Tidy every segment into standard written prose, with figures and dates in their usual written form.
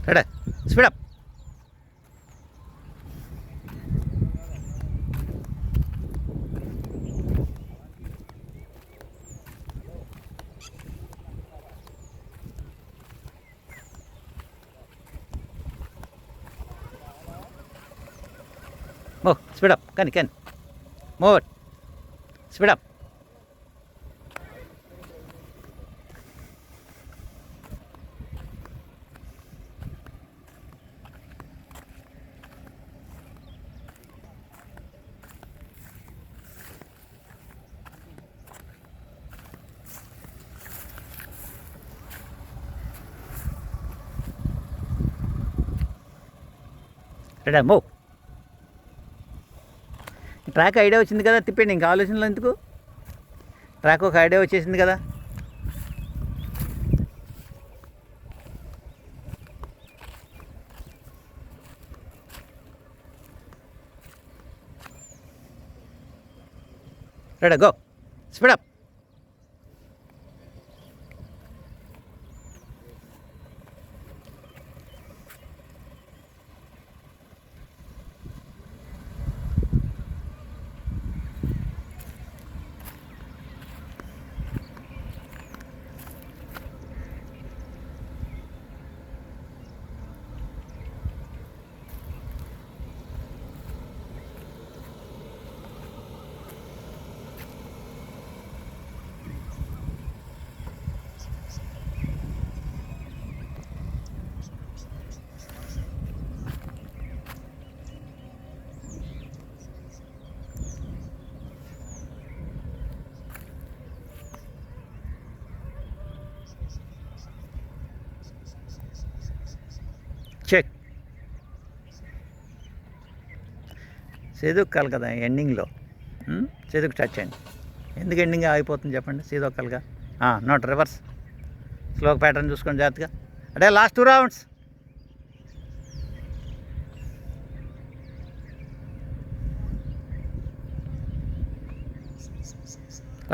Ready speed up. Move, speed up, can. Move it. Speed up. Ready, move. Track idea వచ్చింది కదా, తిప్పండి. ఇంకా ఆలోచనలు ఎందుకు, ట్రాక్ ఒక ఐడియా వచ్చేసింది కదా. Ready go, speed up. చెక్. సేదొక్కాలి కదా ఎండింగ్లో, సేదుకు టచ్ చేయండి. ఎందుకు ఎండింగ్ ఆగిపోతుంది చెప్పండి, సేదొక్కాలిగా. నోట్ రివర్స్, స్లో ప్యాటర్న్ చూసుకోండి జాగ్రత్తగా. అంటే లాస్ట్ 2 రౌండ్స్.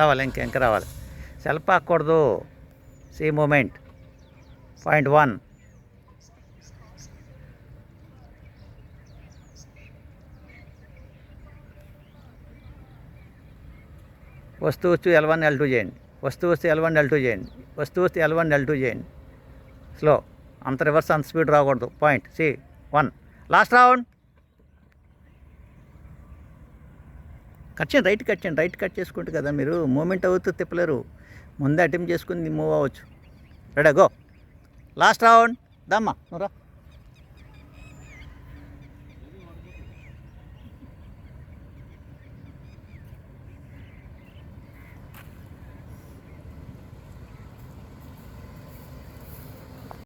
రావాలి, ఇంక రావాలి. సెల్ఫ్ ఆకూడదు. See moment. పాయింట్ 1. వస్తూ L1 L2 చేయండి. వస్తూ L1 L2 చేయండి. వస్తూ L1 L2 చేయండి. స్లో, అంత రివర్స్ అంత స్పీడ్ రాకూడదు. Point C1. Last round. Cut చేయండి, రైట్ కట్ చేయండి. రైట్ కట్ చేసుకుంటే కదా మీరు మూమెంట్ అవుతూ తిప్పలేరు. ముందే అటెంప్ట్ చేసుకుని మూవ్ అవ్వచ్చు. Ready go, last round. దమ్మా నువ్వు రా.